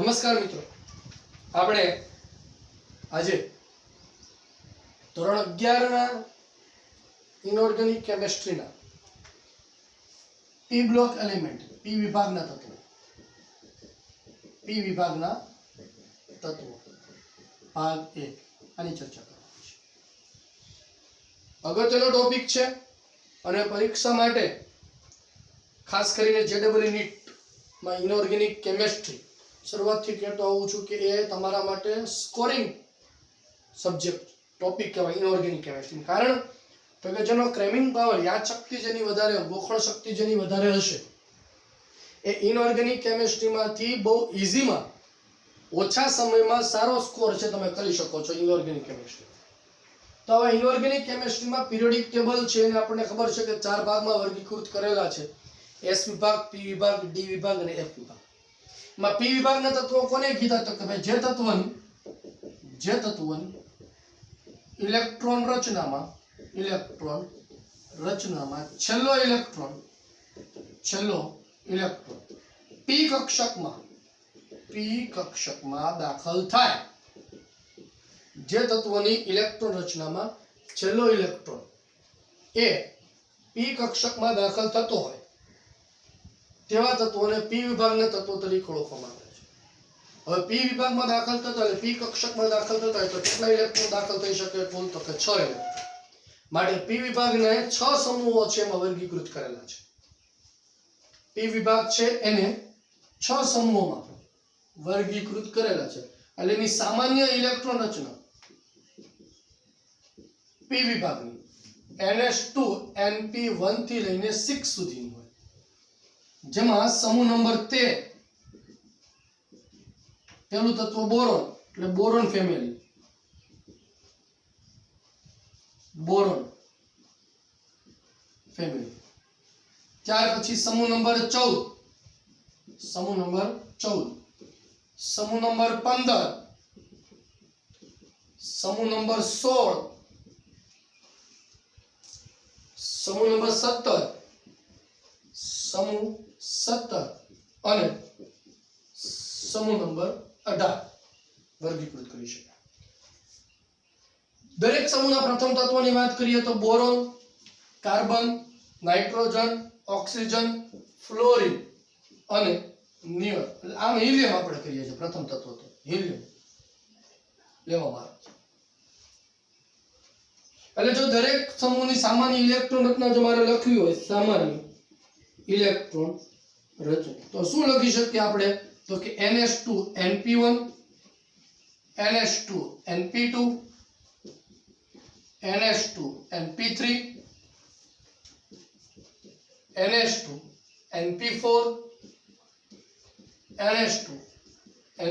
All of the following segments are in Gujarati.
નમસ્કાર મિત્રો, આપણે આજે ધોરણ 11 ના ઇનઓર્ગેનિક કેમિસ્ટ્રીના પી બ્લોક એલિમેન્ટ પી વિભાગના તત્વો ભાગ 1 આની ચર્ચા કરવાની છે. અગત્યનો ટોપિક છે અને પરીક્ષા માટે ખાસ કરીને જેડબલઈ નીટ માં ઇનઓર્ગેનિક કેમિસ્ટ્રી શરૂઆતથી કહેતો આવું છું કે એ તમારા માટે સ્કોરિંગ સબ્જેક્ટ ટોપિક કહેવાય ઇનઓર્ગેનિક કેમિસ્ટ્રી. કારણ તો કે જેનો ક્રેમિંગ પાવર, યાદ શક્તિ જેની વધારે, ગોખણ શક્તિ જેની વધારે હશે એ ઇનઓર્ગેનિક કેમિસ્ટ્રીમાંથી બહુ ઇઝીમાં ઓછા સમયમાં સારો સ્કોર છે તમે કરી શકો છો ઇનઓર્ગેનિક કેમિસ્ટ્રી. તો હવે ઇનઓર્ગેનિક કેમિસ્ટ્રીમાં પિરિયોડિક ટેબલ છે એને આપણને ખબર છે કે 4 ભાગમાં વર્ગીકૃત કરેલા છે: એસ વિભાગ, પી વિભાગ, ડી વિભાગ અને એફ વિભાગ. માં પી વિભાગના તત્વો કોને કીધા? તો કે ભાઈ જે તત્વની ઇલેક્ટ્રોન રચનામાં છેલ્લો ઇલેક્ટ્રોન પી કક્ષકમાં દાખલ થાય. જે તત્વની ઇલેક્ટ્રોન રચનામાં છેલ્લો ઇલેક્ટ્રોન એ પી કક્ષકમાં દાખલ થતો હોય તેવા તત્વોને પી વિભાગના તત્વો તરીકે ઓળખવામાં આવે છે. હવે પી વિભાગમાં દાખલ થતા હોય, પી કક્ષકમાં દાખલ થતા હોય તો કેટલા ઇલેક્ટ્રોન દાખલ થઈ શકે? કુલ તો કે 6 ઇલેક્ટ્રોન. માટે પી વિભાગને 6 સમૂહો છે એમાં વર્ગીકૃત કરેલા છે. પી વિભાગ છે એને 6 સમૂહોમાં વર્ગીકૃત કરેલા છે. એટલે એની સામાન્ય ઇલેક્ટ્રોન રચના પી વિભાગની NH2 NP1 થી લઈને 6 સુધીની હોય, જેમાં સમૂહ નંબર 13 પેલું તત્વ બોરોન, એટલે બોરોન ફેમિલી, ત્યાર પછી સમૂહ નંબર 14, સમૂહ નંબર 15, સમૂહ નંબર 16, સમૂહ નંબર 17 અને સમૂહ નંબર 18 વર્ગીકૃત કરી શકાય. દરેક સમૂહના પ્રથમ તત્વની વાત કરીએ તો boron, carbon, nitrogen, oxygen, fluorine અને નિયોન. આમ હિલિયમ આપણે કહીએ છીએ. પ્રથમ તત્વ તો હિલિયમ લેવામાં આવે છે. એટલે જો દરેક સમૂહની સામાન્ય ઇલેક્ટ્રોન રચના જો મારે લખવી હોય, સામાન્ય ઇલેક્ટ્રોન રચના, તો શું લખી શકીએ આપણે? તો કે NH2 NP1, NH2 NP2, NH2 NP3, NH2 NP4, NH2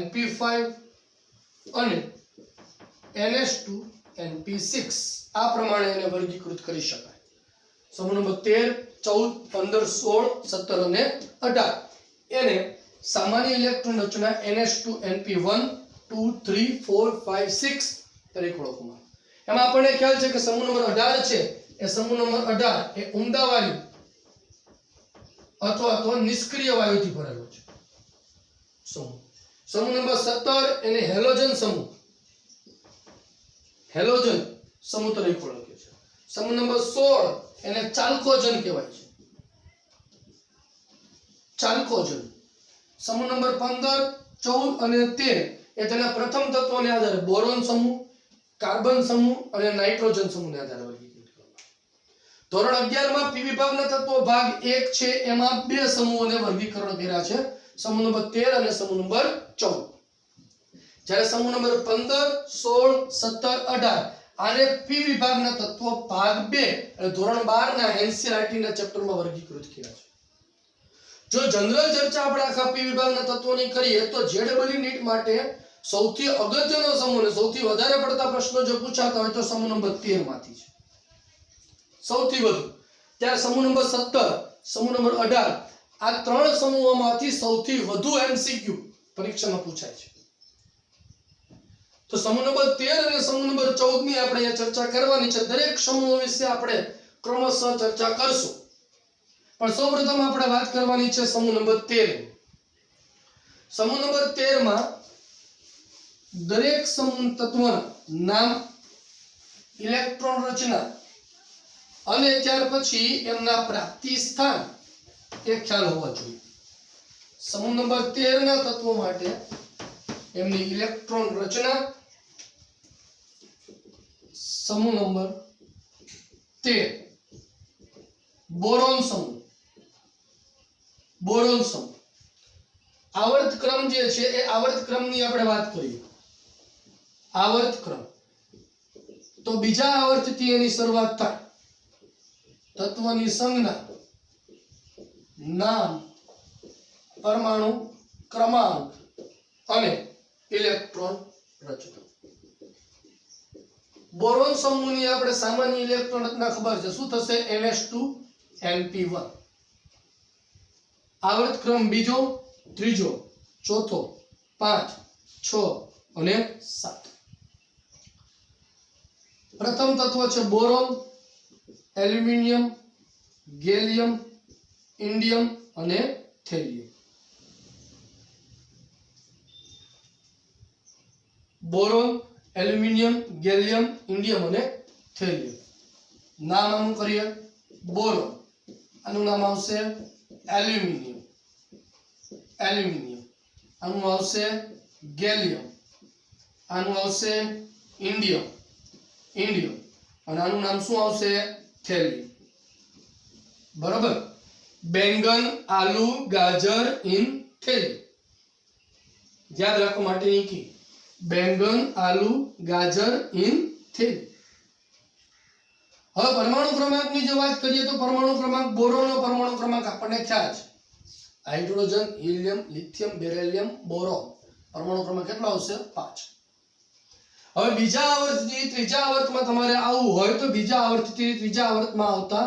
NP5 અને NH2 NP6. આ પ્રમાણે એને વર્ગીકૃત કરી શકાય. સમૂહ નંબર 13, 14, 15, 16, 17 અને 18 એને સામાન્ય ઇલેક્ટ્રોન રચના NH2 NP1, 2, 3, 4, 5, 6 તરીકે ઓળખવામાં આવે. એમાં આપણને ખ્યાલ છે કે સમૂહ નંબર 18 છે એ સમૂહ નંબર 18 એ ઉમદા વાયુ અથવા તો નિષ્ક્રિય વાયુથી ભરેલો છે સમૂહ. સમૂહ નંબર 17 એને હેલોજન સમૂહ તરીકે ઓળખીએ છીએ. સમૂહ નંબર 16 એને ચાલ્કોજન કહેવાય છે, ચાલ્કોજન. સમૂહ નંબર 15, 14 અને 13 એ તેના પ્રથમ તત્વોને આધારે બોરોન સમૂહ, કાર્બન સમૂહ અને નાઇટ્રોજન સમૂહને આધારે વર્ગીકૃત કરવામાં. ધોરણ 11 માં પી વિભાગના તત્વો ભાગ 1 છે એમાં 2 સમૂહોને વર્ગીકરણ કર્યા છે, સમૂહ નંબર 13 અને સમૂહ નંબર 14. જ્યારે સમૂહ નંબર 15, 16, 17, 18 આને પી વિભાગના તત્વો ભાગ 2 એટલે ધોરણ 12 ના એનસીઈઆરટી ના ચેપ્ટરમાં વર્ગીકૃત કર્યા છે. જો જનરલ ચર્ચા આપણે આખા પી વિભાગના તત્વોની કરીએ તો જેડબલઈ નીટ માટે સૌથી અગત્યનો સમૂહ અને સૌથી વધારે પડતા પ્રશ્નો જો પૂછાતા હોય તો સમૂહ નંબર 13 માંથી છે સૌથી વધુ. ત્યારે સમૂહ નંબર 17, સમૂહ નંબર 18 આ 3 સમૂહોમાંથી સૌથી વધુ એમસીક્યુ પરીક્ષામાં પૂછાય છે. તો સમૂહ નંબર 13 અને સમૂહ નંબર 14 ની આપણે અહીંયા ચર્ચા કરવાની છે. દરેક સમૂહ વિશે આપણે ક્રમશઃ ચર્ચા કરશું, પણ સૌપ્રથમ આપણે વાત કરવાની છે સમૂહ નંબર 13. સમૂહ નંબર 13 માં દરેક સમૂહ તત્વના નામ, ઇલેક્ટ્રોન રચના અને ત્યાર પછી એમના પ્રાપ્તિ સ્થાન એ ખ્યાલ હોવા જોઈએ. સમૂહ નંબર 13 ના તત્વો માટે એમની ઇલેક્ટ્રોન રચના, સમૂહ નંબર 13 બોરોન સમૂહ. બોરોન સમૂહ આવર્ત ક્રમ જે છે એ આવર્ત ક્રમની આપણે વાત કરીએ. આવર્ત ક્રમ તો બીજા આવર્તથી એની શરૂઆત થાય. તત્વની સંજ્ઞા, નામ, પરમાણુ ક્રમાંક અને ઇલેક્ટ્રોન રચના. બોરોન સમૂહની આપણે સામાન્ય ઇલેક્ટ્રોન રચના ખબર છે. શું થશે? ns2np1. આવર્ત ક્રમ બીજો, ત્રીજો, ચોથો, 5, 6 અને 7. પ્રથમ તત્વ છે બોરોન, એલ્યુમિનિયમ, ગેલિયમ, ઇન્ડિયમ અને thallium. Boron, aluminium, gallium, indium અને થેલિયમ. નામ આનું કરીએ. બોરોન, આનું નામ આવશે એલ્યુમિનિયમ. એલ્યુમિનિયમ આનું આવશે ગેલિયમ. આનું આવશે ઇન્ડિયમ. ઇન્ડિયમ અને આનું નામ શું આવશે? થેલિયમ. બરાબર. બેંગન, આલુ, ગાજર ઇન થેલી. યાદ રાખવા માટેની કી. બેંગન, આલુ, ગાજર ઇન થેલી. હવે પરમાણુ ક્રમાંકની જો વાત કરીએ તો પરમાણુ ક્રમાંક, બોરોનનો પરમાણુ ક્રમાંક આપણને ખ્યાલ છે. Hydrogen, helium, lithium, beryllium, boron. પરમાણુ ક્રમાંક કેટલો આવશે? 5. હવે બીજા આવર્તથી ત્રીજા આવર્તમાં તમારે આવવું હોય તો બીજા આવર્તથી ત્રીજા આવર્તમાં આવતા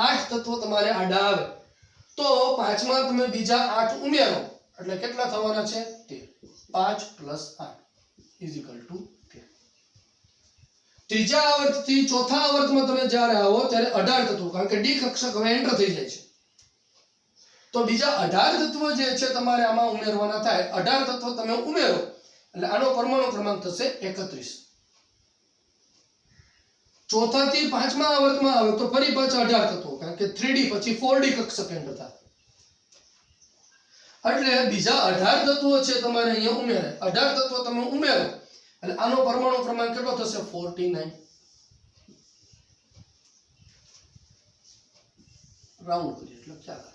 8 તત્વો તમારે આડા આવે. તો 5માં તમે બીજા 8 ઉમેરો એટલે કેટલા થવાના છે? 13. 5 + 8 = 13. ત્રીજા આવર્તથી ચોથા આવર્તમાં તમે જ્યારે આવો ત્યારે 18 તત્વો, કારણ કે ડી કક્ષક હવે એન્ટર થઈ જાય છે. તો બીજા 18 તત્વો જે છે તમારે આમાં ઉમેરવાના થાય. 18 તત્વો તમે ઉમેરો એટલે આનો પરમાણુ ક્રમાંક થશે 31. ચોથાથી પાંચમા આવર્તમાં આવે તો ફરી પાછા 18 તત્વો, કારણ કે 3D પછી 4D કક્ષક એન્ટર થાય. એટલે બીજા 18 તત્વો છે તમારે અહીંયા ઉમેરાય. 18 તત્વો તમે ઉમેરો એટલે આનો પરમાણુ ક્રમાંક કેટલો થશે? 49. રાઉન્ડ કરીએ એટલે ખ્યાલ આવે.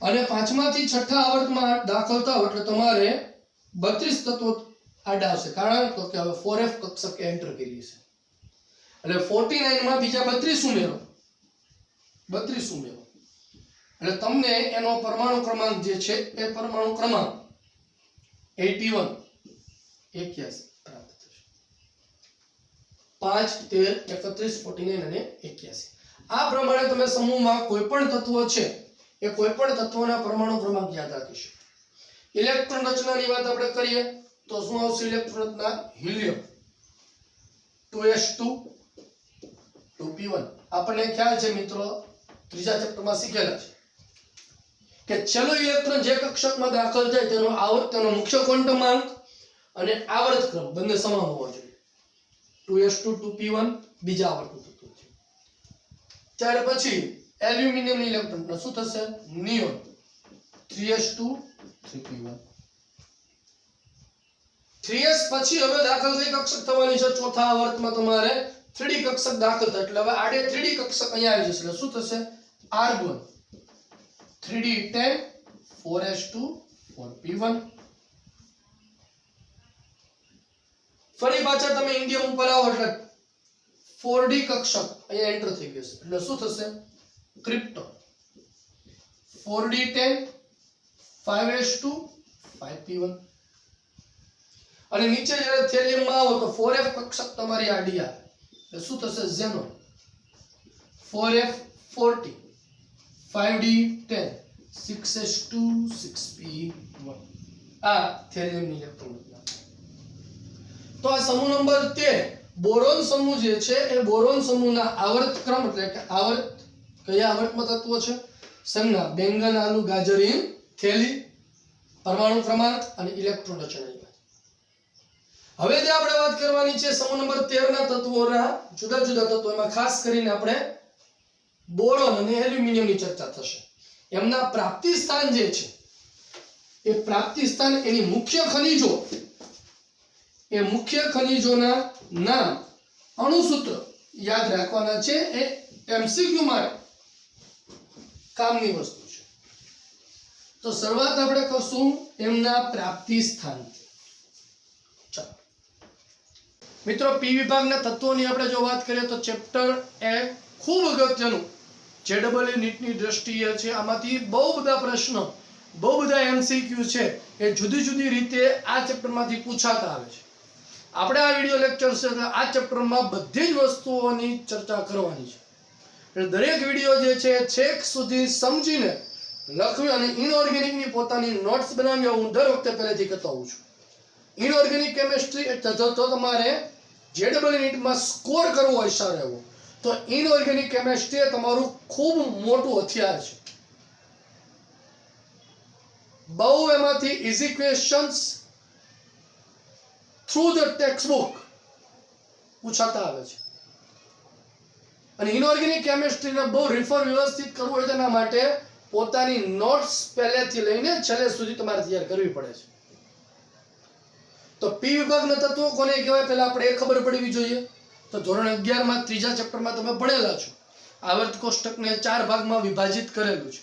અને પાંચમાથી છઠ્ઠા આવર્તમાં દાખલ થાવ એટલે તમારે 32 તત્વો આડા આવશે. કારણ તો કે હવે 4f કક્ષક એન્ટર કરી છે એટલે 49 માં બીજા 32 ઉમેરો. 32 ઉમેરો એટલે તમને એનો પરમાણુ ક્રમાંક જે છે એ પરમાણુ ક્રમાંક 81 પ્રાપ્ત થશે. 5, 13, 31, 49 અને 81. આ પ્રમાણે તમે સમૂહમાં કોઈ પણ તત્વો છે એ કોઈ પણ તત્વોના પરમાણુ ક્રમાંક યાદ રાખી શકો. ઇલેક્ટ્રોન રચનાની વાત આપણે કરીએ તો શું આવશે? ઇલેક્ટ્રોન રચના હિલિયમ 2s2 2p1. આપણને ખ્યાલ છે મિત્રો, ત્રીજા ચેપ્ટરમાં શીખેલા છે કે છેલ્લો ઇલેક્ટ્રોન જે કક્ષકમાં દાખલ થાય તેનો તેનો મુખ્ય ક્વોન્ટમાંક અને આવર્ત ક્રમ બંને સમાન હોવા જોઈએ. 2s2 2p1 બીજા આવર્તનું તત્વ છે. ત્યાર પછી એલ્યુમિનિયમ ઇલેક્ટ્રોન શું થશે? Neon 3s2 3p1. 3s પછી હવે દાખલ થઈ કક્ષક થવાની છે ચોથા આવર્તમાં તમારે 3D કક્ષક દાખલ થાય એટલે હવે આડે 3D કક્ષક અહીંયા આવી જશે એટલે શું થશે? Argon 3d10 4s2 4p1. ફરી પાછા તમે ઇન્ડિયમ ઉપર આવો એટલે 4D કક્ષક અહીંયા એન્ટર થઈ ગયું એટલે શું થશે? Krypton 4d10 5s2 5p1. અને નીચે જ્યારે થેલિયમ માં આવો તો 4f કક્ષક તમારી આડી આવે એટલે શું થશે? Xenon 4f40 5d10 6s2 6p1. આ થેલિયમ ની ઇલેક્ટ્રોન રચના. તો આ સમૂહ નંબર 13 બોરોન સમૂહ જે છે એ બોરોન સમૂહના આવર્ત ક્રમ એટલે કે આવર્ત કયા આવર્તમાં તત્વો છે? સંજ્ઞા બેંગન, આલુ, ગાજર ઇન થેલી, પરમાણુ ક્રમાંક અને ઇલેક્ટ્રોન રચનાની વાત. હવે જે આપણે વાત કરવાની છે સમૂહ નંબર 13 ના તત્વોના જુદા જુદા તત્વો, એમાં ખાસ કરીને આપણે બોરોન અને એલ્યુમિનિયમની ચર્ચા થશે. એમના પ્રાપ્તિ સ્થાન જે છે એ પ્રાપ્તિ સ્થાન, એની મુખ્ય ખનિજો, એ મુખ્ય ખનિજોના નામ, અણુસૂત્ર યાદ રાખવાના છે. એ એમસીક્યુ માટે કામની વસ્તુ છે. તો શરૂઆત આપણે કરશું એમના પ્રાપ્તિ સ્થાન. ચાલો મિત્રો, પી વિભાગના તત્વોની આપણે જો વાત કરીએ તો ચેપ્ટર એ ખૂબ અગત્યનું જેડબલઈ નીટની દ્રષ્ટિએ છે. આમાંથી બહુ બધા પ્રશ્નો, બહુ બધા એમસીક્યુ છે એ જુદી જુદી રીતે આ ચેપ્ટરમાંથી પૂછાતા આવે છે. આપણે આ વિડિયો લેક્ચર્સ એટલે આ ચેપ્ટરમાં બધી જ વસ્તુઓની ચર્ચા કરવાની છે. એટલે દરેક વિડિયો જે છે છેક સુધી સમજીને લખવી અને ઇનઓર્ગેનિકની પોતાની નોટ્સ બનાવી હું દર વખતે પહેલેથી કહેતો હોઉં છું. ઇનઓર્ગેનિક કેમિસ્ટ્રી એટલે જો તમારે જેડબલઈ નીટમાં સ્કોર કરવો હોય સારો એવો, તો ઇનઓર્ગેનિક કેમિસ્ટ્રી એ તમારું ખૂબ મોટું હથિયાર છે. બહુ એમાંથી easy questions through the textbook પૂછાતા આવે છે. અને ઇનઓર્ગેનિક કેમિસ્ટ્રીને બહુ રિફર વ્યવસ્થિત કરવું હોય તેના માટે પોતાની નોટ્સ પહેલેથી લઈને છેલ્લે સુધી તમારે તૈયાર કરવી પડે છે. તો પી વિભાગના તત્વો કોને કહેવાય પહેલા આપણે એ ખબર પડવી જોઈએ. તો ધોરણ 11 માં ત્રીજા ચેપ્ટરમાં તમે ભણેલા છો. આવર્ત કોષ્ટકને 4 ભાગમાં વિભાજિત કરેલું છે.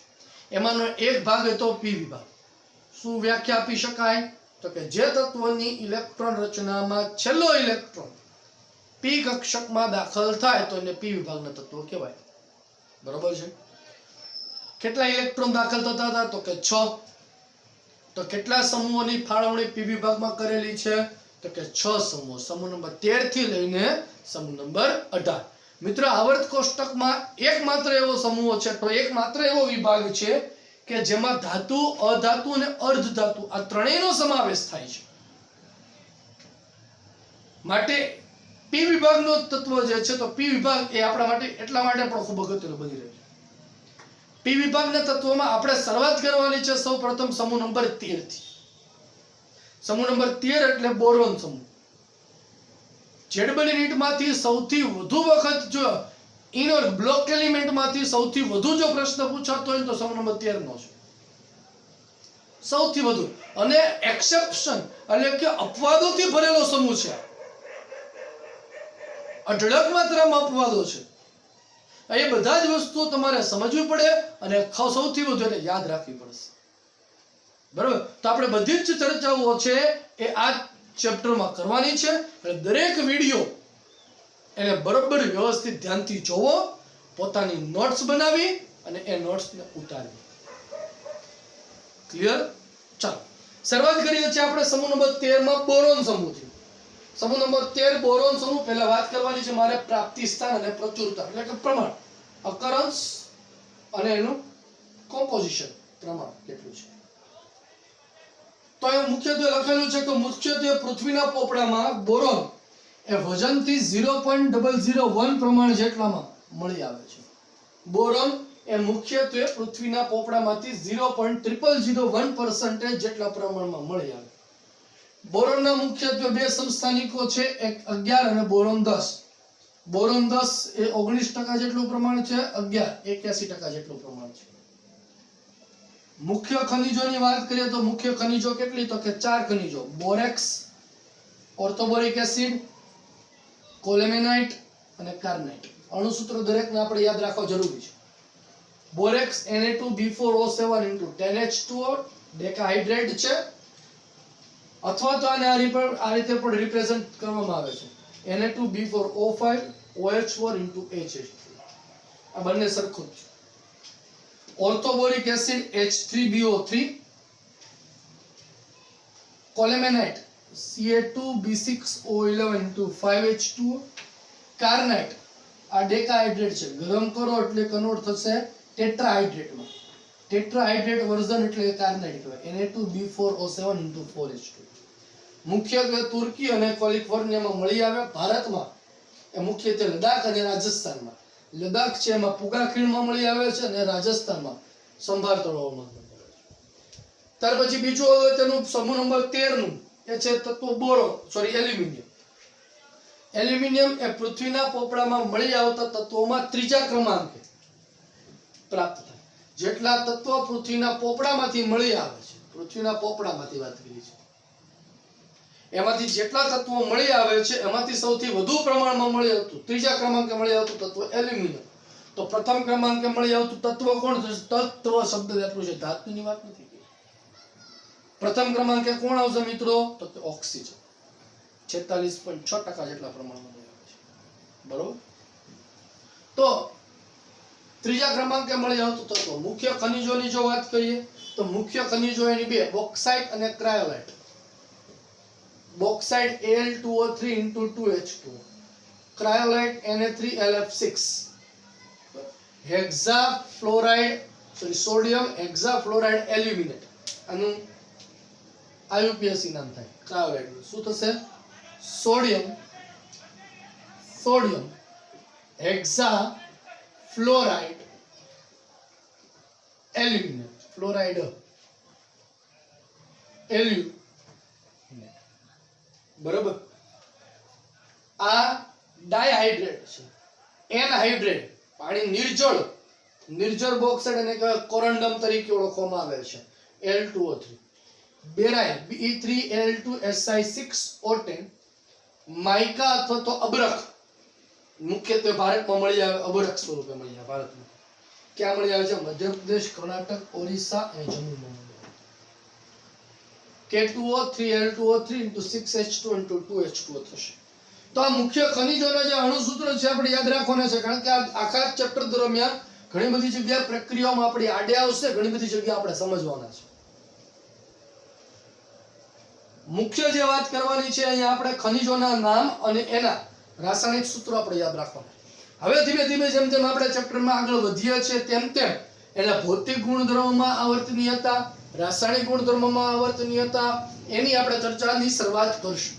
એમાંનો એક ભાગ હતો પી વિભાગ. શું વ્યાખ્યા આપી શકાય? તો કે જે તત્વની ઇલેક્ટ્રોન રચનામાં છેલ્લો ઇલેક્ટ્રોન પી કક્ષકમાં દાખલ થાય તો એને પી વિભાગના તત્વો કહેવાય. બરોબર છે? કેટલા ઇલેક્ટ્રોન દાખલ થતા હતા? તો કે 6. તો કેટલા સમૂહોની ફાળવણી પી વિભાગમાં કરેલી છે? તો કે 6 સમૂહ. સમૂહ નંબર 13 થી લઈને સમૂહ નંબર 18. મિત્રો, આવર્ત કોષ્ટકમાં એકમાત્ર એવો સમૂહ છે, તો એકમાત્ર એવો વિભાગ છે કે જેમાં ધાતુ, અધાતુ અને અર્ધધાતુ આ ત્રણેયનો સમાવેશ થાય છે. માટે પી વિભાગનો તત્વ જે છે, તો પી વિભાગ એ આપણા માટે એટલા માટે પણ ખૂબ અગત્યનો બની રહ્યો છે. પી વિભાગના તત્વોમાં આપણે શરૂઆત કરવાની છે સૌપ્રથમ સમૂહ નંબર 13 થી. સમૂહ નંબર 13 એટલે બોરોન સમૂહ. જેડબલઈ નીટમાંથી સૌથી વધુ વખત જો ઇનર બ્લોક એલિમેન્ટમાંથી સૌથી વધુ જો પ્રશ્ન પૂછાતો હોય તો સમૂહ નંબર 13 નો છે. સૌથી વધુ. અને એક્સેપ્શન એટલે કે અપવાદોથી ભરેલો સમૂહ છે. અઢળક માત્રામાં અપવાદો છે. એ બધા જ વસ્તુઓ તમારે સમજવી પડે અને સૌથી વધુ એને યાદ રાખવી પડશે. બરાબર? તો આપણે બધી જ ચર્ચાઓ છે એ આ ચેપ્ટરમાં કરવાની છે. એટલે દરેક વિડીયો એને બરોબર વ્યવસ્થિત ધ્યાનથી જોવો, પોતાની નોટ્સ બનાવી અને એ નોટ્સને ઉતારવી. ક્લિયર? ચાલો શરૂઆત કરીએ છીએ આપણે સમૂહ નંબર 13 માં બોરોન સમૂહથી. સમૂહ નંબર 13 બોરોન સમૂહ. પહેલા વાત કરવાની છે મારે પ્રાપ્તિ સ્થાન અને પ્રચુરતા એટલે કે પ્રમાણ, અકરન્સ અને એનું કોમ્પોઝિશન, પ્રમાણ કેટલું છે. તો અહીં મુખ્યત્વે લખેલું છે કે મુખ્યત્વે પૃથ્વીના પોપડામાં બોરોન એ વજનથી 0.001 પ્રમાણ જેટલામાં મળી આવે છે. બોરોન એ મુખ્યત્વે પૃથ્વીના પોપડામાંથી 0.0001% જેટલા પ્રમાણમાં મળી આવે. બોરોનના મુખ્યત્વે બે સમસ્થાનિકો છે, એક 11 અને બોરોન 10. બોરોન 10 એ 19% જેટલું પ્રમાણ છે, 11 81% જેટલું પ્રમાણ છે. મુખ્ય ખનિજોની વાત કરીએ તો મુખ્ય ખનિજો કેટલી? તો કે 4 ખનિજો: બોરેક્સ, ઓર્થોબોરિક એસિડ, કોલેમેનાઇટ અને કાર્નાઇટ. અણુસૂત્રો દરેકને આપણે યાદ રાખવા જરૂરી છે. બોરેક્સ Na2B4O7 * 10H2O ડેકાહાઇડ્રેટ છે, અથવા તો આને આ રીતે પણ રિપ્રેઝન્ટ કરવામાં આવે છે Na2B4O5 OH4 * HH3. આ બંને સરખું છે. ઓર્થોબોરિક એસિડ H3BO3, કોલેમેનાઇટ Ca2B6O11 * 5H2O, કાર્નાઇટ આ ડેકાહાઇડ્રેટ છે, ગરમ કરો એટલે કન્વર્ટ થશે ટેટ્રાહાઇડ્રેટમાં. ટેટ્રાહાઇડ્રેટ વર્ઝન એટલે કાર્નાઇટ કહેવાય, Na2B4O7 * 4H2. મુખ્યત્વે તુર્કી અને કેલિફોર્નિયામાં મળી આવે. ભારતમાં એ મુખ્યત્વે લદ્દાખ અને રાજસ્થાનમાં. લદ્દાખ છે એમાં પુગા ખીણમાં મળી આવે છે અને રાજસ્થાનમાં સંભાર તળાવમાં મળે છે. ત્યાર પછી બીજું અગત્યનું સમૂહ નંબર 13 નું એ છે તત્વ બોરોન એલ્યુમિનિયમ. એલ્યુમિનિયમ એ પૃથ્વીના પોપડામાં મળી આવતા તત્વોમાં ત્રીજા ક્રમાંકે પ્રાપ્ત થાય. જેટલા તત્વો પૃથ્વીના પોપડામાંથી મળી આવે છે, પૃથ્વીના પોપડામાંથી વાત કરી છે, એમાંથી જેટલા તત્વો મળી આવે છે એમાંથી સૌથી વધુ પ્રમાણમાં મળી આવતું ત્રીજા ક્રમાંકે મળી આવતું તત્વ એલ્યુમિનિયમ. તો પ્રથમ ક્રમાંકે મળી આવતું તત્વ કોણ થશે? તત્વ શબ્દ વાપર્યું છે, ધાતુની વાત નથી. પ્રથમ ક્રમાંકે કોણ આવશે મિત્રો? તો કે ઓક્સિજન. 46.6% જેટલા પ્રમાણમાં મળી આવે છે. બરોબર. તો ત્રીજા ક્રમાંકે મળી આવતું તત્વ મુખ્ય ખનિજોની જો વાત કરીએ તો મુખ્ય ખનિજો એની બે, બોક્સાઇટ અને cryolite. Bauxite Al2O3 * 2H2, cryolite Na3LF6, sodium hexafluoride aluminate. આનું IUPAC નામ થાય ક્રાયોલાઇટ. શું થશે? Sodium hexafluoride aluminate. Fluoride aluminate. બરોબર. આ ડાયહાઇડ્રેટ છે. એનહાઇડ્રેટ પાણી નિર્જળ બોક્સાઇટ અને કોરન્ડમ તરીકે ઓળખવામાં આવે છે. Al2O3. બેરાઇલ Be3Al2Si6O10, માઇકા અથવા તો અબરખ મુખ્યત્વે ભારતમાં મળી આવે, અબરખ સ્વરૂપે મળી આવે ભારતમાં. ક્યાં મળી આવે છે? મધ્યપ્રદેશ, કર્ણાટક, ઓરિસ્સા અને જમ્મુમાં મળી આવે. K2O3Al2O3 * 6H2 * 2H2O થશે. તો આ મુખ્ય ખનિજોના જે અણુસૂત્રો છે આપણે યાદ રાખવાના છે, કારણ કે આ આખા ચેપ્ટર દરમિયાન ઘણી બધી જગ્યાએ પ્રક્રિયાઓમાં આપણી આડે આવશે, ઘણી બધી જગ્યાએ આપણે સમજવાના છે. મુખ્ય જે વાત કરવાની છે અહીંયા આપણે ખનિજોના નામ અને એના રાસાયણિક સૂત્રો આપણે યાદ રાખવાના. હવે ધીમે ધીમે જેમ જેમ આપણે ચેપ્ટરમાં આગળ વધીએ છીએ તેમ તેમ એના ભૌતિક ગુણધર્મોમાં આવર્તનીયતા, રાસાયણિક ગુણધર્મોમાં આવર્તનીયતા એની આપણે ચર્ચાની શરૂઆત કરીશું.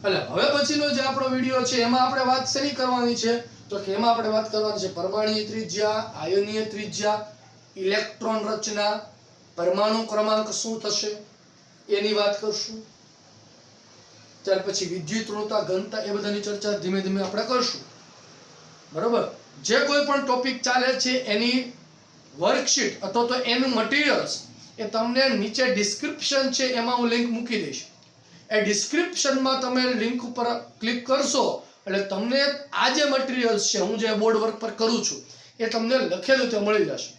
એટલે હવે પછીનો જે આપણો વિડિયો છે એમાં આપણે વાત શેની કરવાની છે? તો કે એમાં આપણે વાત કરવાની છે પરમાણુય ત્રિજ્યા, આયનીય ત્રિજ્યા, ઇલેક્ટ્રોન રચના, પરમાણુ ક્રમાંક શું થશે એની વાત કરશું. ત્યાર પછી વિદ્યુત ઋણતા, ઘનતા, એ બધાની ચર્ચા ધીમે ધીમે આપણે કરશું. બરોબર. જે કોઈ પણ ટોપિક ચાલે છે એની વર્કશીટ અથવા તો એનું મટીરીયલ્સ એ તમને નીચે ડિસ્ક્રિપ્શન છે એમાં હું લિંક મૂકી દઈશ. એ ડિસ્ક્રિપ્શનમાં તમે લિંક ઉપર ક્લિક કરશો એટલે તમને આ જે મટીરીયલ્સ છે હું જે બોર્ડ વર્ક પર કરું છું એ તમને લખેલું તે મળી જશે.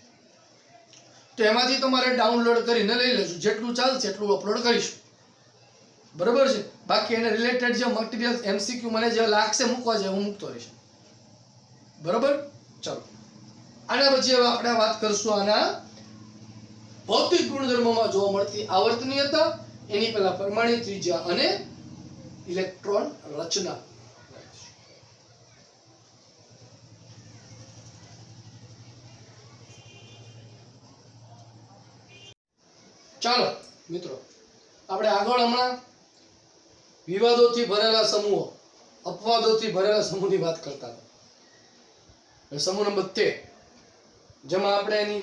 તો એમાંથી તમારે ડાઉનલોડ કરીને લઈ લેજો. જેટલું ચાલશે એટલું અપલોડ કરીશું. બરોબર છે. બાકી એને રિલેટેડ જે મટીરીયલ MCQ મને જે લાગશે મૂકવા છે હું મૂકતો રહીશ. બરોબર. ચલો આના પછી હવે આપણે વાત કરશું આના ભૌતિક ગુણધર્મોમાં જોવા મળતી આવર્તનીયતા, એની પહેલા પરમાણુ ત્રિજ્યા અને ઇલેક્ટ્રોન રચના. ચાલો મિત્રો આપણે આગળ હમણાં વિવાદોથી ભરેલા સમૂહો, અપવાદોથી ભરેલા સમૂહની વાત કરતા હતા. સમૂહ નંબર 13 જેમાં આપણે એની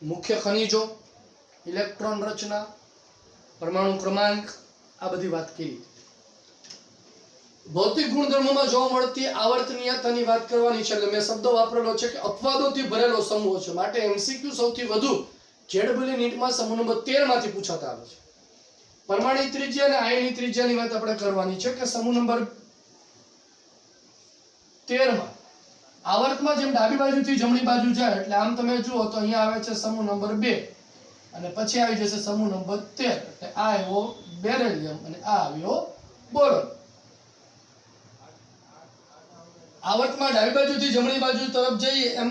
મુખ્ય ખનિજો, ઇલેક્ટ્રોન રચના, પરમાણુ ક્રમાંક આ બધી વાત કરી. ભૌતિક ગુણધર્મોમાં જોવા મળતી આવર્તનીયતાની વાત કરવાની છે. એટલે મેં શબ્દ વાપરેલો છે કે અપવાદોથી ભરેલો સમૂહ છે. માટે MCQ સૌથી વધુ જેડબલી નીટમાં સમૂહ નંબર 13 માંથી પૂછાતા આવે છે. પરમાણુ ત્રિજ્યા અને આયનીય ત્રિજ્યાની વાત આપણે કરવાની છે કે સમૂહ નંબર 13 માં આવર્તમાં જેમ ડાબી બાજુથી જમણી બાજુ જાય એટલે આમ તમે જુઓ તો અહીંયા આવે છે સમૂહ નંબર 2 અને પછી આવી જશે સમૂહ નંબર 13. એટલે આ આવ્યો બેરિલિયમ અને આ આવ્યો બોરોન. આવર્તમાં ડાબી બાજુથી જમણી બાજુ તરફ જઈએ એમ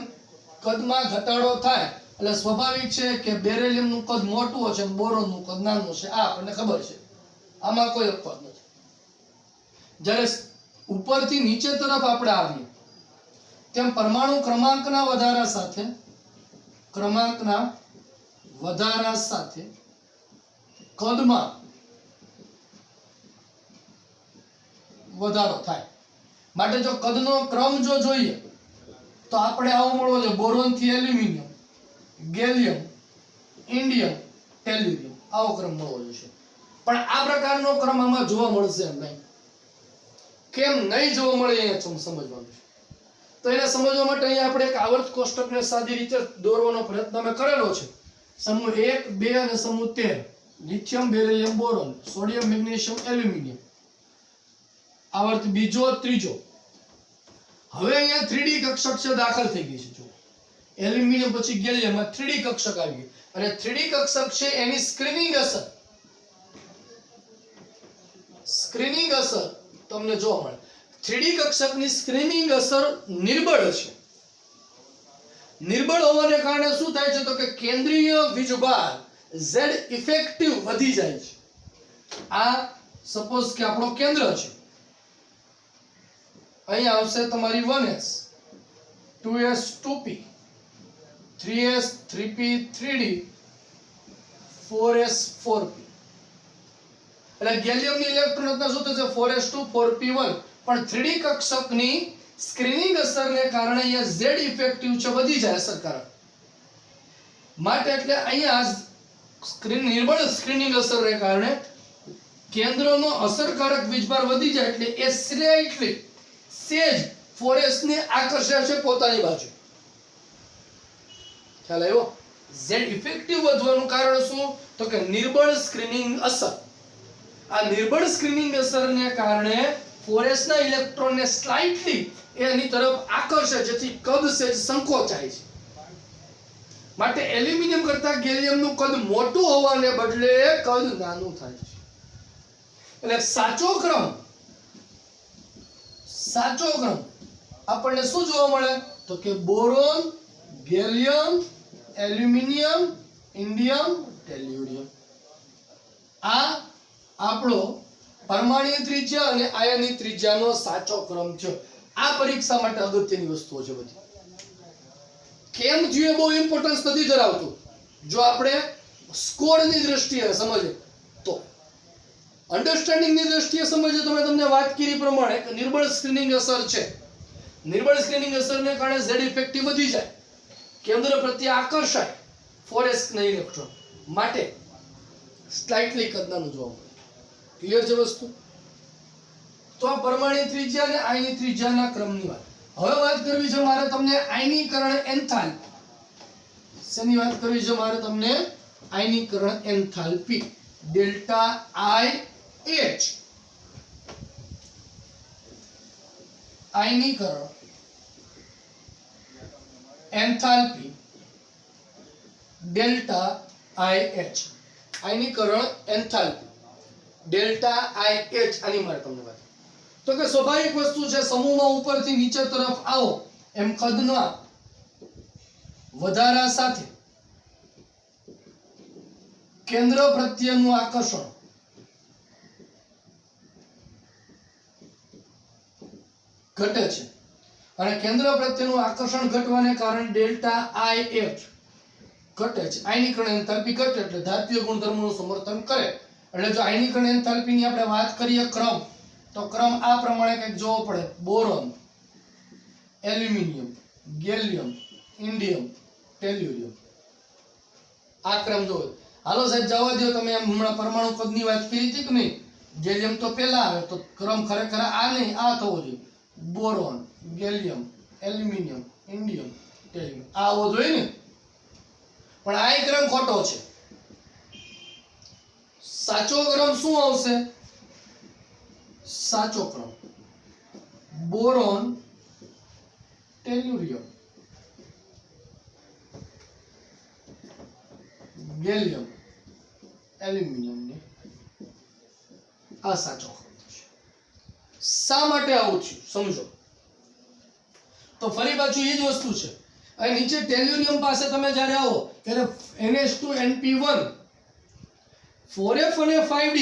કદમાં ઘટાડો થાય એટલે સ્વાભાવિક છે કે બેરિલિયમનું કદ મોટું હશે અને બોરોનનું કદ નાનું છે. આ આપણને ખબર છે. આમાં કોઈ અપવાદ નથી. જ્યારે ઉપરથી નીચે તરફ આપણે આવીએ તેમ પરમાણુ ક્રમાંકના વધારા સાથે કદમાં વધારો થાય. માટે જો કદનો ક્રમ જો જોઈએ તો આપણે આવો મળવો છે બોરોન થી એલ્યુમિનિયમ, ગેલિયમ, ઇન્ડિયમ, ટેલ્યુરિયમ. આવો ક્રમ મળવો જોઈએ. પણ આ પ્રકારનો ક્રમ આમાં જોવા મળશે એમ નહીં. કેમ નહીં જોવા મળે એ સમજવાનું છે. તો એને સમજવા માટે અહીંયા આપણે એક આવર્ત કોષ્ટકને સાદી રીતે દોરવાનો પ્રયત્ન અમે કરેલો છે. સમૂહ 1, 2 અને સમૂહ 13. Lithium, beryllium, boron, sodium, magnesium, aluminium. આવર્ત બીજો, ત્રીજો. હવે અહીંયા 3D કક્ષક છે દાખલ થઈ ગઈ છે. જો એલ્યુમિનિયમ પછી ગેલિયમ માં 3D કક્ષક આવી ગઈ અને 3D કક્ષક છે એની સ્ક્રીનિંગ અસર તમને જોવા મળે. 3D કક્ષકની સ્ક્રીનિંગ અસર નિર્બળ છે. નિર્બળ હોવાને કારણે શું થાય છે તો કે કેન્દ્રીય વીજભાર Z ઇફેક્ટિવ વધી જાય છે. આ સપોઝ કે આપણો કેન્દ્ર છે. અહીં આવશે તમારી 1s 2s 2p 3s 3p 3d 4s 4p. એટલે ગેલિયમની ઇલેક્ટ્રોન રચના શું થશે 4s2 4p1. પણ 3D કક્ષકની સ્ક્રીનિંગ અસરને કારણે અહીંયા Z ઇફેક્ટિવ છે વધી જાય અસરકારક માટે. એટલે અહીંયા નિર્બળ સ્ક્રીનિંગ અસરને કારણે કેન્દ્રનો અસરકારક વીજભાર વધી જાય એટલે એ સ્લાઇટલી સેજ 4s ને આકર્ષે છે પોતાની બાજુ. ખ્યાલ આવ્યો? Z ઇફેક્ટિવ વધવાનું કારણ શું તો કે નિર્બળ સ્ક્રીનિંગ અસર. આ નિર્બળ સ્ક્રીનિંગ અસરને કારણે 4s ના ઇલેક્ટ્રોનને સ્લાઇટલી એની તરફ આકર્ષે જેથી કદ સેજ સંકોચાય છે. માટે એલ્યુમિનિયમ કરતા ગેલિયમનું કદ મોટું હોવાને બદલે કદ નાનું થાય છે. એટલે સાચો ક્રમ આપણને શું જોવા મળે તો કે boron, gallium, aluminium, indium, tellurium. આ આપણો પરમાણ્વીય ત્રિજ્યા અને આયનીય ત્રિજ્યાનો સાચો ક્રમ છે. આ પરીક્ષા માટે અગત્યની વસ્તુઓ છે બધી. કેમ થયું એ બહુ ઇમ્પોર્ટન્સ નથી ધરાવતું. જો આપણે સ્કોરની દ્રષ્ટિએ સમજે તો અન્ડરસ્ટેન્ડિંગની દ્રષ્ટિએ સમજે તો મેં તમને વાત કરી પ્રમાણે કે નિર્બળ સ્ક્રીનિંગ અસર છે. નિર્બળ સ્ક્રીનિંગ અસરને કારણે Z ઇફેક્ટિવ વધી જાય, કેન્દ્ર પ્રત્યે આકર્ષાય 4s ના ઇલેક્ટ્રોન માટે સ્લાઇટલી કદનાનું જોવા મળે. ક્લિયર છે વસ્તુ? તો આ પરમાણ્વીય ત્રિજ્યા અને આયનીય ત્રિજ્યાના ક્રમની વાત. હવે વાત કરવી છે મારે તમને આયનીકરણ એન્થાલ્પી. શેની વાત કરવી છે મારે તમને? આયનીકરણ એન્થાલ્પી ડેલ્ટા IH. આયનીકરણ એન્થાલ્પી ડેલ્ટા IH. આયનીકરણ એન્થાલ્પી ડેલ્ટા IH આની મારે તમને વાત. તો કે સ્વાભાવિક વસ્તુ છે સમૂહમાં ઉપરથી નીચે તરફ આવો એમ કદના વધારા સાથે કેન્દ્ર પ્રત્યેનું આકર્ષણ ઘટે છે અને કેન્દ્ર પ્રત્યેનું આકર્ષણ ઘટવાને કારણે ડેલ્ટા IH ઘટે છે. આયનીકરણ એન્થાલ્પી ઘટે એટલે ધાત્વિય ગુણધર્મોનું સમર્થન કરે. એટલે જો આયનીકરણ એન્થાલ્પીની આપણે વાત કરીએ ક્રમ તો ક્રમ આ પ્રમાણે કંઈક જોવો પડે. Boron, aluminium, gallium, indium, tellurium. આ ક્રમ જોવો. હાલો સાહેબ જવા દો, તમે હમણાં પરમાણુ કદની વાત કરી હતી કે નહીં? ગેલિયમ તો પહેલા આવે તો ક્રમ ખરેખર આ નહીં આ થવો જોઈએ. Boron, gallium, aluminium, indium, tellurium આ આવવો જોઈએ ને. પણ આ ક્રમ ખોટો છે. સાચો ક્રમ શું આવશે? સાચો ક્રમ બોરોન, ટેલ્યુરિયમ, ગેલિયમ, એલ્યુમિનિયમ ને આ સાચો ક્રમ છે. શા માટે આવું થયું સમજો તો ફરી પાછું એ જ વસ્તુ છે. અહીં નીચે ટેલ્યુરિયમ પાસે તમે જ્યારે આવો ત્યારે NH2NP1 4F અને 5D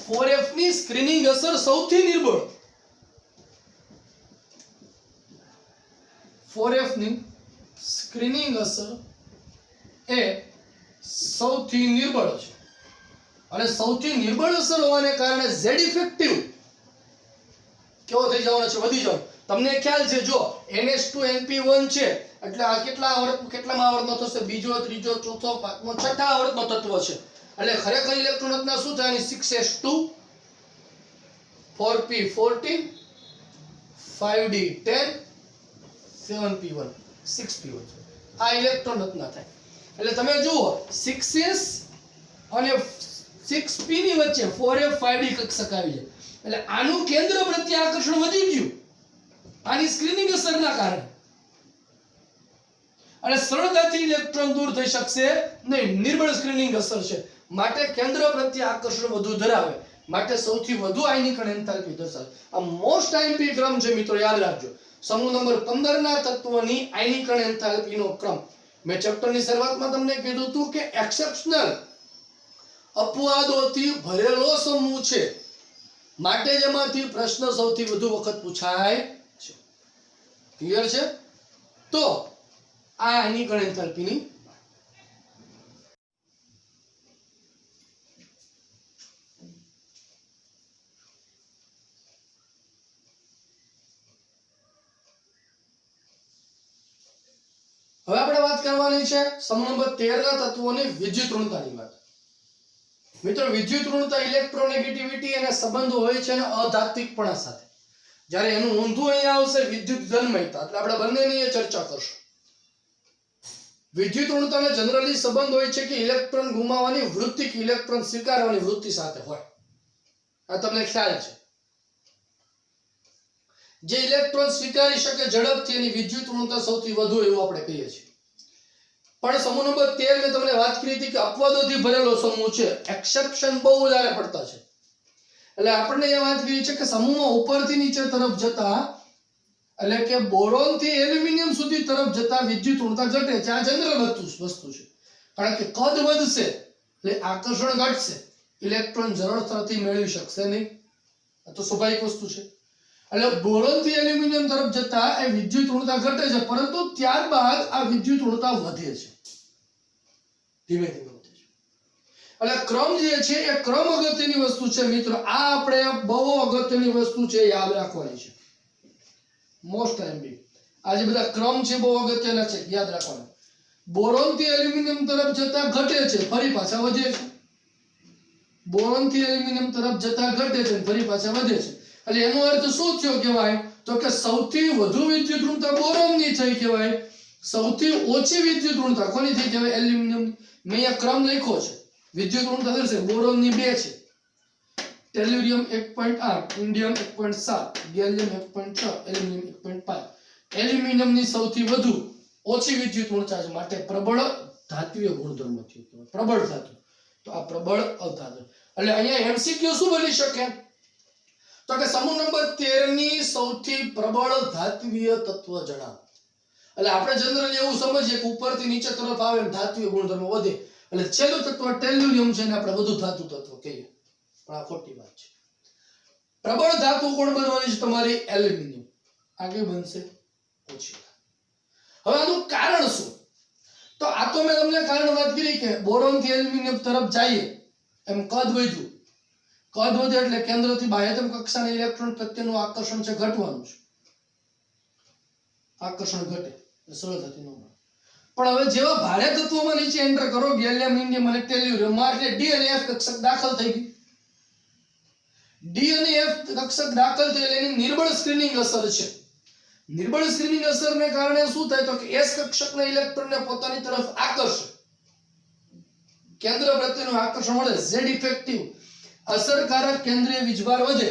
4F ની સ્ક્રીનિંગ અસર સૌથી નિર્બળ. 4F ની સ્ક્રીનિંગ અસર એ સૌથી નિર્બળ છે અને સૌથી નિર્બળ અસર હોવાને કારણે Z ઇફેક્ટિવ કેવો થઈ જવાનો છે? વધી જવાનો. તમને ખ્યાલ છે જો NH2NP1 છે એટલે આ કેટલામાં આવર્તનો થશે? બીજો, ત્રીજો, ચોથો, પાંચમો, છઠ્ઠા આવર્તનો તત્વ છે. એટલે ખરેખર ઇલેક્ટ્રોન રચના શું થાય? 6s2 4p14 5d10 7p1 6p1 આ ઇલેક્ટ્રોન રચના થાય. એટલે તમે જુઓ 6s અને 6p ની વચ્ચે 4f 5d કક્ષક આવી જાય. એટલે આનું કેન્દ્ર પ્રત્યે આકર્ષણ વધી ગયું આની સ્ક્રીનિંગ અસરના કારણે, અને સરળતાથી ઇલેક્ટ્રોન દૂર થઈ શકશે નહીં. નિર્બળ સ્ક્રીનિંગ અસર છે, માટે કેન્દ્ર પ્રત્યે આકર્ષણ વધુ ધરાવે, માટે સૌથી વધુ આયનીકરણ એન્થાલ્પી દર્શાવે. આ મોસ્ટ આઈએમપી ક્રમ છે મિત્રો, યાદ રાખજો. સમૂહ નંબર 15 ના તત્વોની આયનીકરણ એન્થાલ્પીનો ક્રમ. મેં ચેપ્ટરની શરૂઆતમાં તમને કીધું હતું કે એક્સેપ્શનલ અપવાદોથી ભરેલો સમૂહ છે, માટે જેમાંથી પ્રશ્ન સૌથી વધુ વખત પૂછાય છે. ક્લિયર છે? તો આ આયનીકરણ એન્થાલ્પીની હવે આપણે વાત કરવાની છે સમૂહ નંબર 13 ના તત્વોની વિદ્યુત ઋણતાની વાત. મિત્રો વિદ્યુત ઋણતા ઇલેક્ટ્રોનેગેટિવિટી અને સંબંધ હોય છે અધાત્વિકપણા સાથે. જ્યારે એનું ઊંધું અહીંયા આવશે વિદ્યુત ધન્મયતા, એટલે આપણે બંનેની ચર્ચા કરશું. વિદ્યુત ઋણતાને જનરલી સંબંધ હોય છે કે ઇલેક્ટ્રોન ગુમાવવાની વૃત્તિ કે ઇલેક્ટ્રોન સ્વીકારવાની વૃત્તિ સાથે હોય. આ તમને ખ્યાલ છે. જે ઇલેક્ટ્રોન સ્વીકારી શકે ઝડપથી એની વિદ્યુત ઋણતા સૌથી વધુ એવું આપણે કહીએ છીએ. પણ સમૂહ નંબર 13 મેં તમને વાત કરી હતી કે અપવાદોથી ભરેલો સમૂહ છે, એક્સેપ્શન બહુ વધારે પડતા છે. એટલે આપણે એ વાત કરી છે કે સમૂહમાં ઉપરથી નીચે તરફ જતા, એટલે કે બોરોન થી એલ્યુમિનિયમ સુધી તરફ જતા વિદ્યુત ઋણતા ઘટે છે. આ જનરલ વસ્તુ છે, કારણ કે કદ વધશે એટલે આકર્ષણ ઘટશે, ઇલેક્ટ્રોન સરળતાથી મેળવી શકશે નહીં. આ તો સ્વાભાવિક વસ્તુ છે. એટલે બોરોન થી એલ્યુમિનિયમ તરફ જતા એ વિદ્યુત ઋણતા ઘટે છે, પરંતુ ત્યારબાદ આ વિદ્યુત ઋણતા વધે છે, ધીમે ધીમે વધે છે. એટલે ક્રમ જે છે એ ક્રમ અગત્યની વસ્તુ છે મિત્રો. આ આપણે બહુ અગત્યની વસ્તુ છે, યાદ રાખવાની છે. મોસ્ટ આઈએમપી આ જે બધા ક્રમ છે બહુ અગત્યના છે, યાદ રાખવાના. બોરોન થી એલ્યુમિનિયમ તરફ જતા ઘટે છે, ફરી પાછા વધે છે. બોરોન થી એલ્યુમિનિયમ તરફ જતા ઘટે છે, ફરી પાછા વધે છે. એટલે એનો અર્થ શું થયો કહેવાય? તો કે સૌથી વધુ વિદ્યુત ઋણતા બોરોન ની થઈ કહેવાય, સૌથી ઓછી વિદ્યુત ઋણતા કોની થઈ કહેવાય? એલ્યુમિનિયમ. મેં અહીંયા ક્રમ લખ્યો છે. વિદ્યુત ઋણતા થશે બોરોન ની 2 છે, ટેલ્યુરિયમ 1.8, ઇન્ડિયમ 1.7, ગેલિયમ 1.6, એલ્યુમિનિયમ 1.5. એલ્યુમિનિયમ ની સૌથી વધુ ઓછી વિદ્યુત ઋણતા છે, માટે પ્રબળ ધાત્વિય ગુણધર્મ થયો, પ્રબળ ધાતુ. તો આ પ્રબળ અધાતુ. એટલે અહીંયા એમસીક્યુ શું બની શકે? તો કે સમૂહ નંબર 13 ની સૌથી પ્રબળ ધાત્વિય તત્વ જણાવો. એટલે આપણે જનરલી એવું સમજીએ કે ઉપરથી નીચે તરફ આવે ધાત્વિય ગુણધર્મ વધે, એટલે છેલ્લું તત્વ ટેલ્યુરિયમ છે ને આપણે વધુ ધાતુ તત્વ કહીએ, પણ આ ખોટી વાત છે. પ્રબળ ધાતુ કોણ બનવાની છે? તમારી એલ્યુમિનિયમ. આગળ બનશે ઓછી. હવે આનું કારણ શું? તો આ તો મેં તમને કારણ વાત કરી કે બોરોન થી એલ્યુમિનિયમ તરફ જઈએ એમ કદ વધ્યું. કદ વધે એટલે કેન્દ્રથી બાહ્યતમ કક્ષાના ઇલેક્ટ્રોન પ્રત્યેનું આકર્ષણ છે ઘટવાનું છે. આકર્ષણ ઘટે સરળતાથી ન મળે. પણ હવે જેવા ભારે તત્વોમાં નીચે એન્ટર કરો, ગેલિયમ, ઇન્ડિયમ અને ટેલ્યુરિયમ માં, એટલે ડી અને એફ કક્ષક દાખલ થઈ ગઈ. ડી અને એફ કક્ષક દાખલ થઈ એટલે એની નિર્બળ સ્ક્રીનિંગ અસર છે. નિર્બળ સ્ક્રીનિંગ અસરને કારણે શું થાય? તો કે એસ કક્ષકના ઇલેક્ટ્રોનને પોતાની તરફ આકર્ષે, કેન્દ્ર પ્રત્યેનું આકર્ષણ મળે. ઝેડ ઇફેક્ટિવ અસરકારક કેન્દ્રીય વીજભાર વધે,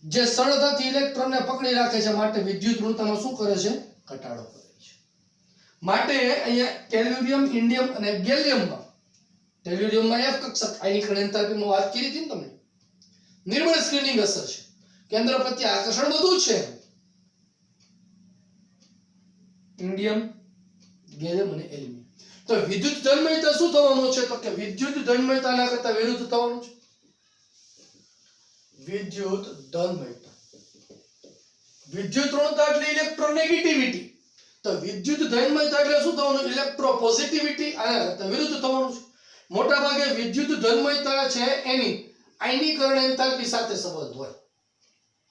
જે સરળતાથી ઇલેક્ટ્રોનને પકડી રાખે છે, માટે વિદ્યુત ઋણતામાં શું કરે છે? ઘટાડો કરે છે. માટે અહીંયા ટેલ્યુરિયમ, ઇન્ડિયમ અને ગેલિયમમાં, ટેલ્યુરિયમમાં એફ કક્ષક આયનીકરણ એન્થાલ્પીમાં વાત કરી હતી ને તમને, નિર્બળ સ્ક્રીનિંગ અસર છે, કેન્દ્ર પ્રત્યે આકર્ષણ વધુ છે. ઇન્ડિયમ, ગેલિયમ અને એલ્યુમિનિયમ. તો વિદ્યુત ધન્મયતા શું થવાનું છે? તો કે વિદ્યુત ધન્મયતાના કરતા વિરુદ્ધ થવાનું છે. વિદ્યુત ધન્મયતા. વિદ્યુત ઋણતા એટલે ઇલેક્ટ્રોન નેગેટિવિટી. તો વિદ્યુત ધન્મયતા એટલે શું થવાનું? Electro positivity. આના કરતા વિરુદ્ધ થવાનું છે. મોટા ભાગે વિદ્યુત ધન્મયતા છે એની આયનીકરણ એન્થાલ્પી સાથે સંબંધ હોય.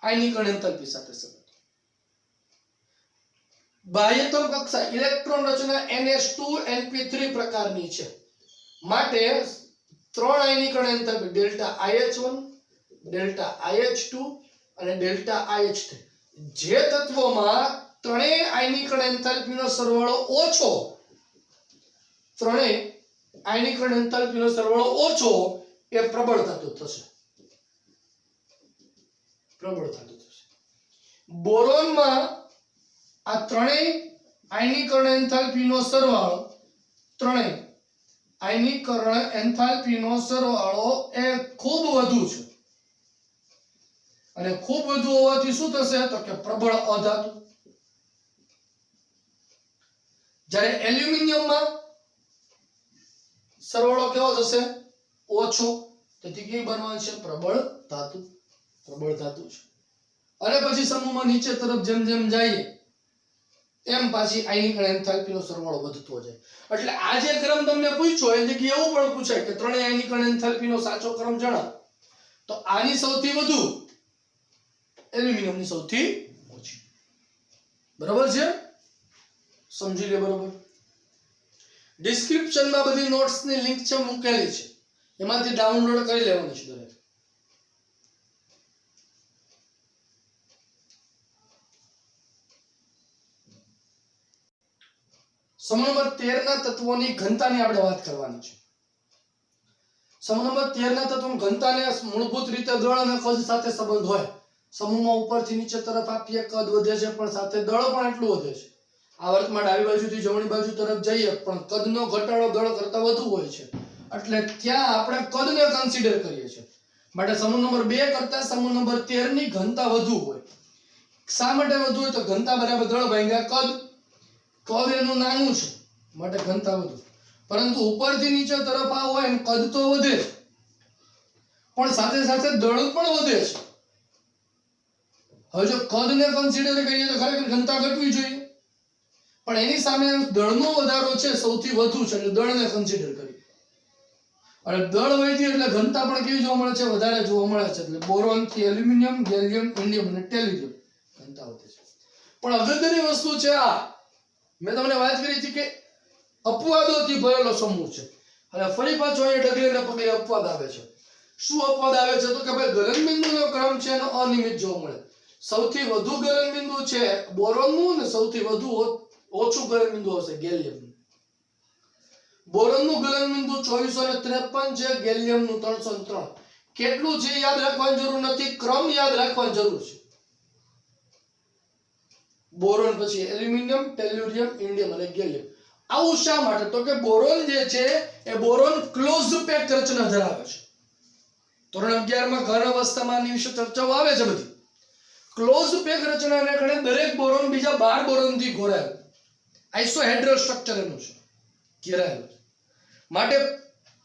આયનીકરણ એન્થાલ્પી સાથે સંબંધ. બાહ્યતમ કક્ષા ઇલેક્ટ્રોન રચના NH2 NP3 પ્રકારની છે. માટે 3 આયનીકરણ enthalpy delta IH1 delta IH2 અને ડેલ્ટા IH3 જે તત્વોમાં ત્રણેય આયનીકરણ એન્થાલ્પીનો સરવાળો ઓછો એ પ્રબળ ધાતુ થશે. બોરોનમાં આ ત્રણેય આયનીકરણ એન્થાલ્પીનો સરવાળો એ ખૂબ વધુ છે અને ખૂબ વધુ હોવાથી શું થશે તો કે પ્રબળ અધાતુ. જ્યારે એલ્યુમિનિયમમાં સરવાળો કેવો થશે ઓછો, તેથી કે બનવાનું છે પ્રબળ ધાતુ છે. અને પછી સમૂહમાં નીચે તરફ જેમ જેમ જઈએ એમ પાછી આયનીકરણ એન્થાલ્પીનો સરવાળો વધતો જાય. એટલે આ જે ક્રમ તમને પૂછ્યો એ જગ્યાએ એવું પણ પૂછાય કે ત્રણેય આયનીકરણ એન્થાલ્પીનો સાચો ક્રમ જણાવો, તો આની સૌથી વધુ, એલ્યુમિનિયમની સૌથી ઓછી. બરાબર છે? સમજી લે બરાબર. ડિસ્ક્રિપ્શનમાં બધી નોટ્સની લિંક છે મૂકેલી છે, એમાંથી ડાઉનલોડ કરી લેવાની છે દરેક. સમૂહ નંબર 13 ના તત્વોની ઘનતાની આપણે વાત કરવાની છે. સમૂહ નંબર 13 ના તત્વોની ઘનતાને મૂળભૂત રીતે દળ અને કદ સાથે સંબંધ હોય. સમૂહમાં ઉપરથી નીચે તરફ આપીએ કદ વધે છે, પણ સાથે દળ પણ એટલું વધે છે. આવર્તમાં ડાબી બાજુથી જમણી બાજુ તરફ જઈએ પણ કદનો ઘટાડો દળ કરતા વધુ હોય છે, એટલે ત્યાં આપણે કદને કન્સિડર કરીએ છીએ. માટે સમૂહ નંબર 2 કરતા સમૂહ નંબર 13 ની ઘનતા વધુ હોય. શા માટે વધુ હોય તો ઘનતા બરાબર દળ ભાગ્યા કદ. કદ એનું નાનું છે માટે ઘનતા વધુ, પરંતુ ઉપરથી નીચે તરફ આ હોય કદ તો વધે છે પણ સાથે સાથે દળ પણ વધે છે. હવે જો કદને કન્સિડર કરીએ તો ખરેખર ઘનતા ઘટવી જોઈએ, પણ એની સામે દળનો વધારો છે સૌથી વધુ છે એટલે દળને કન્સિડર કરીએ. અને દળ વધી એટલે ઘનતા પણ કેવી જોવા મળે છે? વધારે જોવા મળે છે. એટલે બોરોન થી એલ્યુમિનિયમ, ગેલિયમ, ઇન્ડિયમ અને ટેલિયમ ઘનતા વધે છે. પણ અગત્યની વસ્તુ છે આ, મેં તમને વાત કરી હતી કે અપવાદોથી ભરેલો સમૂહ છે, અને ફરી પાછો અહીંયા ઢગલીને પગલે અપવાદ આવે છે. શું અપવાદ આવે છે તો કે ભાઈ ગલનબિંદુનો ક્રમ છે એનો અનિયમિત જોવા મળે. સૌથી વધુ ગલનબિંદુ છે બોરોનનું ને સૌથી વધુ ઓછું ગલનબિંદુ હશે ગેલિયમનું. બોરોનનું ગલનબિંદુ 2453 છે, ગેલિયમનું 303. કેટલું છે યાદ રાખવાની જરૂર નથી, ક્રમ યાદ રાખવાની જરૂર છે. બોરોન પછી એલ્યુમિનિયમ, ટેલ્યુરિયમ, ઇન્ડિયમ અને ગેલિયમ. આવું શા માટે તો કે બોરોન જે છે એ બોરોન ક્લોઝ પેક રચના ધરાવે છે. ધોરણ 11 માં ઘન અવસ્થામાં આની વિશે ચર્ચાઓ આવે છે બધી. ક્લોઝ પેક રચનાને કારણે દરેક બોરોન બીજા 12 બોરોનથી ઘેરાયેલો, આઇસોહેડ્રલ સ્ટ્રક્ચર એનું છે, ઘેરાયેલો છે. માટે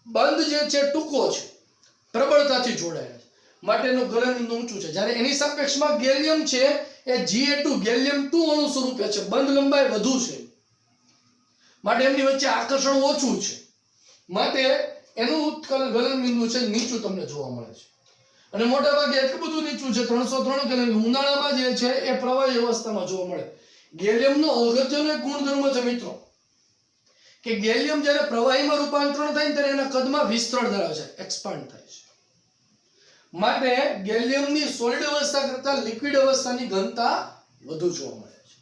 બંધ જે છે ટૂંકો છે, પ્રબળતાથી જોડાયેલો છે, માટે એનું ગલનબિંદુ ઊંચું છે. જ્યારે એની સાપેક્ષમાં ગેલિયમ છે એ Ga2 ગેલિયમ 2 અણુ સ્વરૂપે છે, બંધ લંબાઈ વધુ છે, માટે એમની વચ્ચે આકર્ષણ ઓછું છે, માટે એનું ગલનબિંદુ છે નીચું તમને જોવા મળે છે. અને મોટા ભાગે એટલું બધું નીચું છે 303 ગેલિયમ ઉનાળામાં જે છે એ પ્રવાહી અવસ્થામાં જોવા મળે. ગેલિયમનો અગત્યનો એક ગુણધર્મ છે મિત્રો કે ગેલિયમ જ્યારે પ્રવાહીમાં રૂપાંતરણ થાય ત્યારે એના કદમાં વિસ્તરણ ધરાવે છે, એક્સપાન્ડ થાય છે. માટે ગેલિયમની સોલિડ અવસ્થા કરતા લિક્વિડ અવસ્થાની ઘનતા વધુ જોવા મળે છે.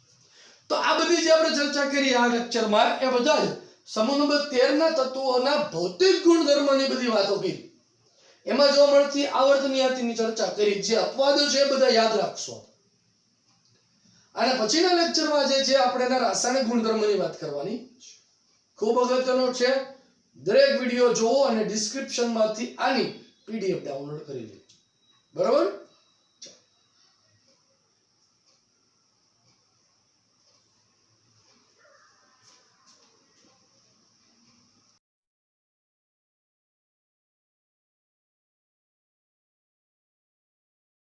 તો આ બધી જે આપણે ચર્ચા કરી આ લેક્ચરમાં એ બધા જ સમૂહ નંબર 13 ના તત્વોના ભૌતિક ગુણધર્મની બધી વાતો કરી. એમાં જોવા મળતી આવર્તનીયતાની ચર્ચા કરી. જે અપવાદો છે એ બધા યાદ રાખશો. અને પછીના લેક્ચરમાં જે છે આપણે એના રાસાયણિક ગુણધર્મોની વાત કરવાની છે. ખૂબ અગત્યનો છે. દરેક વિડિયો જોવો અને ડિસ્ક્રિપ્શનમાંથી આની PDF ડાઉનલોડ કરી લો. બરાબર?